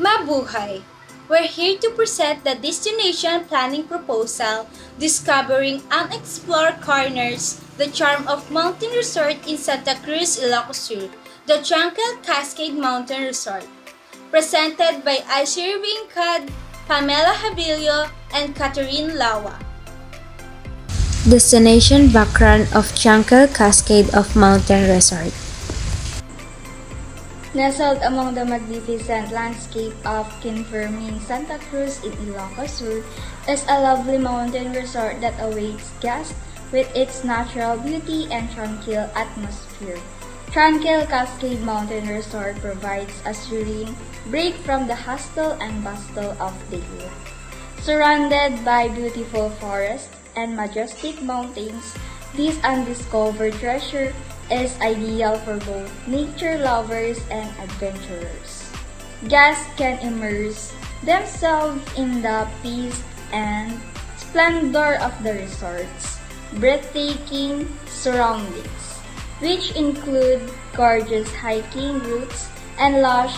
Mabuhay! We're here to present the destination planning proposal, discovering unexplored corners, the charm of mountain resort in Santa Cruz, Ilocos Sur, the Tranquil Cascade Mountain Resort. Presented by Ashir Wingkad, Pamela Habilio, and Catherine Lawa. Destination background of Tranquil Cascade of Mountain Resort. Nestled among the magnificent landscape of Kinfermin, Santa Cruz in Ilocos Sur is a lovely mountain resort that awaits guests with its natural beauty and tranquil atmosphere. Tranquil Cascade Mountain Resort provides a serene break from the hustle and bustle of daily life. Surrounded by beautiful forests and majestic mountains, this undiscovered treasure is ideal for both nature lovers and adventurers. Guests can immerse themselves in the peace and splendor of the resort's breathtaking surroundings, which include gorgeous hiking routes and lush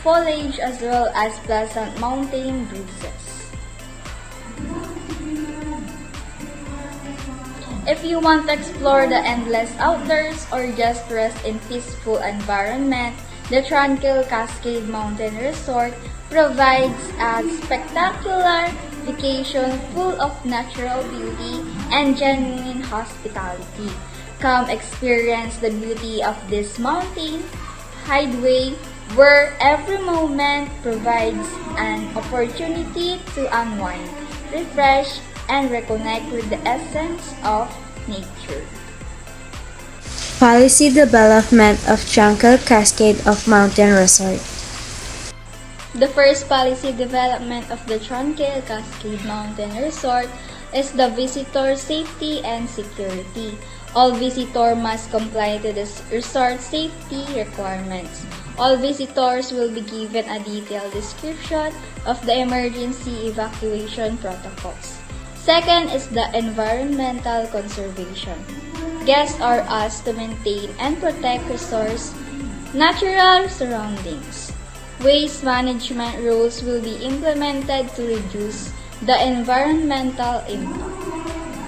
foliage as well as pleasant mountain breezes. If you want to explore the endless outdoors or just rest in peaceful environment, the Tranquil Cascade Mountain Resort provides a spectacular vacation full of natural beauty and genuine hospitality. Come experience the beauty of this mountain hideaway where every moment provides an opportunity to unwind, refresh, and reconnect with the essence of nature. Policy development of Tranquil Cascade of Mountain Resort. The first policy development of the Tranquil Cascade Mountain Resort is the visitor safety and security. All visitors must comply to the resort safety requirements. All visitors will be given a detailed description of the emergency evacuation protocols. Second is the environmental conservation. Guests are asked to maintain and protect resorts' natural surroundings. Waste management rules will be implemented to reduce the environmental impact.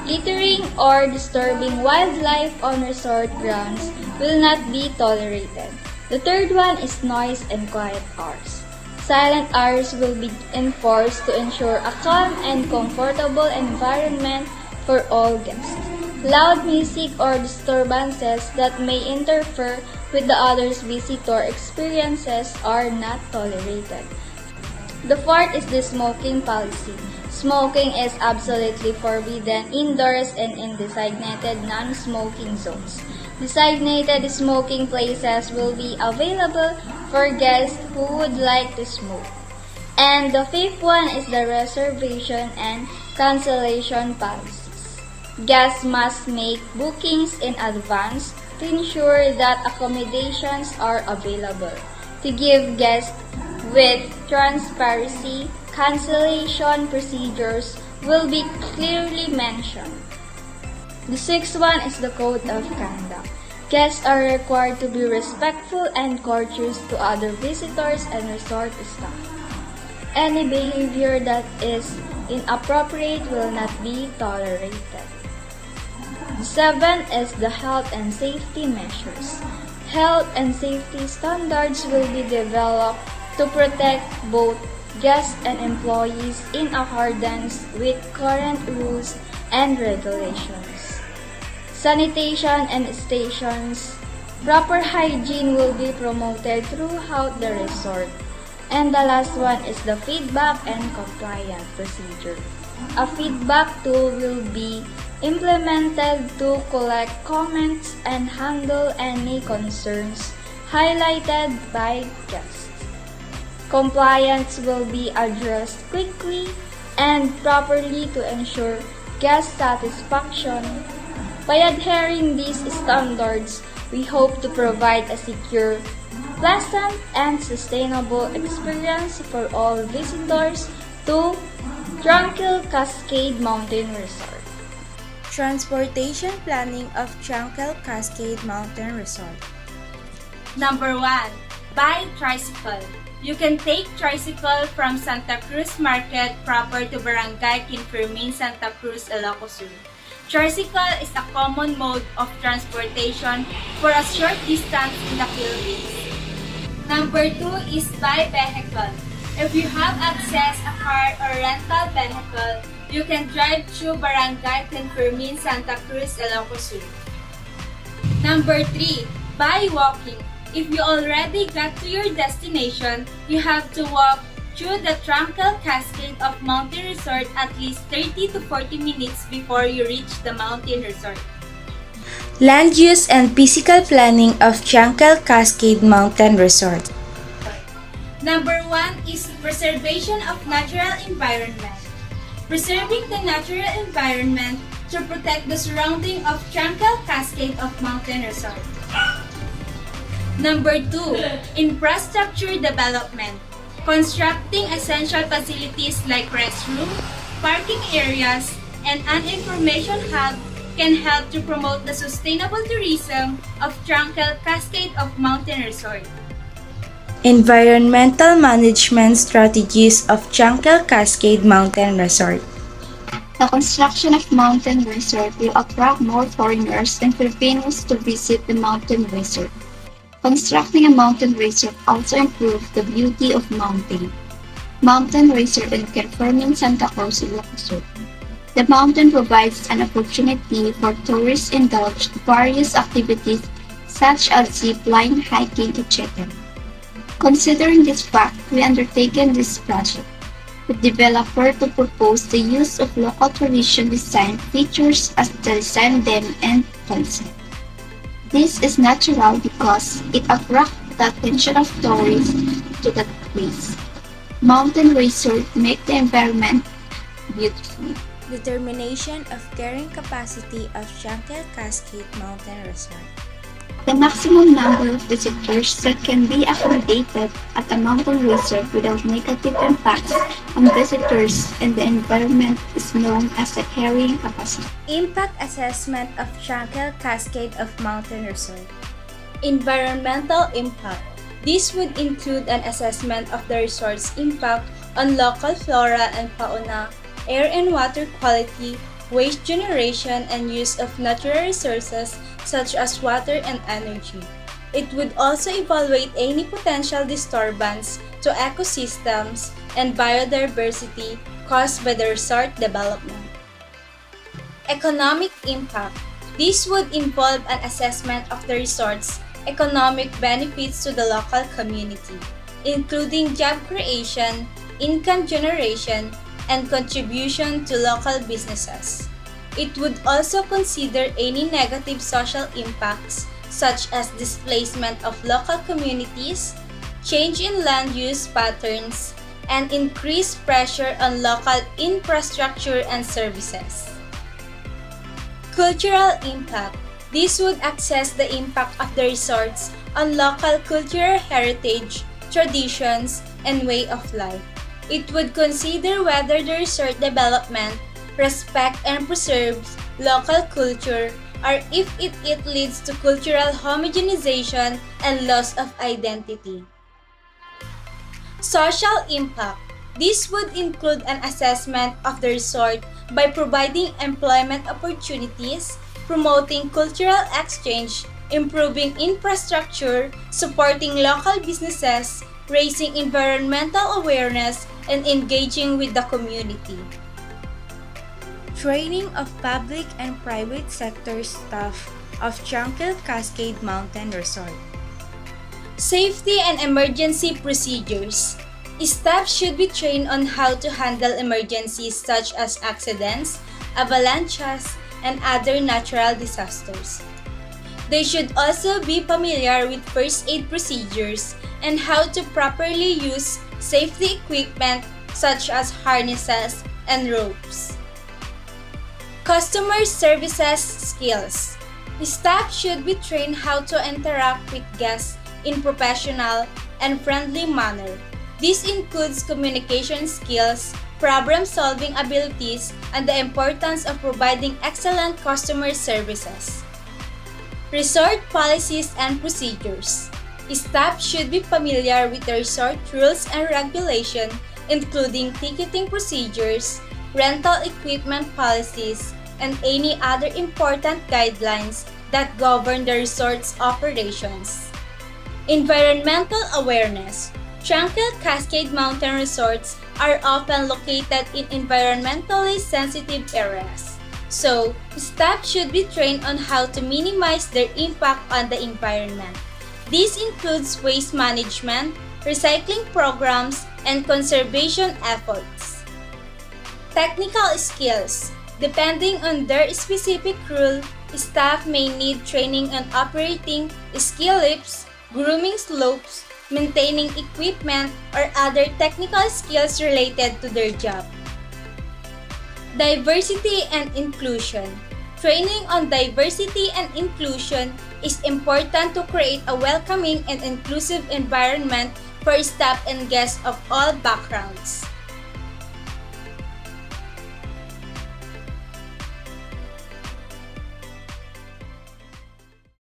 Littering or disturbing wildlife on resort grounds will not be tolerated. The third one is noise and quiet hours. Silent hours will be enforced to ensure a calm and comfortable environment for all guests. Loud music or disturbances that may interfere with the other's visitor experiences are not tolerated. The fourth is the smoking policy. Smoking is absolutely forbidden indoors and in designated non-smoking zones. Designated smoking places will be available for guests who would like to smoke. And the fifth one is the reservation and cancellation policies. Guests must make bookings in advance to ensure that accommodations are available. To give guests with transparency, cancellation procedures will be clearly mentioned. The sixth one is the code of conduct. Guests are required to be respectful and courteous to other visitors and resort staff. Any behavior that is inappropriate will not be tolerated. The seventh is the health and safety measures. Health and safety standards will be developed to protect both guests and employees in accordance with current rules and regulations. Sanitation and stations, proper hygiene will be promoted throughout the resort. And the last one is the feedback and compliance procedure. A feedback tool will be implemented to collect comments and handle any concerns highlighted by guests. Compliance will be addressed quickly and properly to ensure guest satisfaction. By adhering these standards, we hope to provide a secure, pleasant, and sustainable experience for all visitors to Tranquil Cascade Mountain Resort. Transportation planning of Tranquil Cascade Mountain Resort. Number 1. By tricycle. You can take tricycle from Santa Cruz Market proper to Barangay Quinfermin, Santa Cruz, Ilocos Sur. Tricycle is a common mode of transportation for a short distance in the Philippines. Number 2 is by vehicle. If you have access a car or rental vehicle, you can drive through Barangay Quinfermin, Santa Cruz, Ilocos Sur. Number 3, by walking. If you already got to your destination, you have to walk through the tranquil cascade of Mountain Resort at least 30 to 40 minutes before you reach the mountain resort. Land use and physical planning of Tranquil Cascade Mountain Resort. Number 1 is preservation of natural environment. Preserving the natural environment to protect the surrounding of Tranquil Cascade of Mountain Resort. Number 2, infrastructure development. Constructing essential facilities like restroom, parking areas, and an information hub can help to promote the sustainable tourism of Tranquil Cascade of Mountain Resort. Environmental management strategies of Tranquil Cascade Mountain Resort. The construction of Mountain Resort will attract more foreigners and Filipinos to visit the Mountain Resort. Constructing a mountain resort also improves the beauty of mountain. Mountain Resort in Quinfermin, Santa Cruz, Ilocos Sur. The mountain provides an opportunity for tourists to indulge in various activities such as zip line, hiking, etc. Considering this fact, we undertaken this project. The developer to propose the use of local tradition design features as the design them and concept. This is natural because it attracts the attention of tourists to the place. Mountain resort make the environment beautiful. Determination of carrying capacity of Tranquil Cascade Mountain Resort. The maximum number of visitors that can be accommodated at a mountain resort without negative impacts on visitors and the environment is known as the carrying capacity. Impact assessment of Tranquil Cascade of Mountain Resort. Environmental impact. This would include an assessment of the resort's impact on local flora and fauna, air and water quality, waste generation, and use of natural resources such as water and energy. It would also evaluate any potential disturbance to ecosystems and biodiversity caused by the resort development. Economic impact. This would involve an assessment of the resort's economic benefits to the local community, including job creation, income generation, and contribution to local businesses. It would also consider any negative social impacts such as displacement of local communities, change in land use patterns, and increased pressure on local infrastructure and services. Cultural impact. This would assess the impact of the resorts on local cultural heritage, traditions, and way of life. It would consider whether the resort development respect and preserves local culture or if it leads to cultural homogenization and loss of identity. Social impact. This would include an assessment of the resort by providing employment opportunities, promoting cultural exchange, improving infrastructure, supporting local businesses, raising environmental awareness, and engaging with the community. Training of public and private sector staff of Tranquil Cascade Mountain Resort. Safety and emergency procedures. Staff should be trained on how to handle emergencies such as accidents, avalanches, and other natural disasters. They should also be familiar with first aid procedures and how to properly use safety equipment such as harnesses and ropes. Customer services skills. Staff should be trained how to interact with guests in professional and friendly manner. This includes communication skills, problem-solving abilities, and the importance of providing excellent customer services. Resort policies and procedures. Staff should be familiar with the resort rules and regulation, including ticketing procedures, rental equipment policies, and any other important guidelines that govern the resort's operations. Environmental awareness. Tranquil Cascade Mountain resorts are often located in environmentally sensitive areas. So, staff should be trained on how to minimize their impact on the environment. This includes waste management, recycling programs, and conservation efforts. Technical skills. Depending on their specific rule, staff may need training on operating ski lifts, grooming slopes, maintaining equipment, or other technical skills related to their job. Diversity and inclusion. Training on diversity and inclusion is important to create a welcoming and inclusive environment for staff and guests of all backgrounds.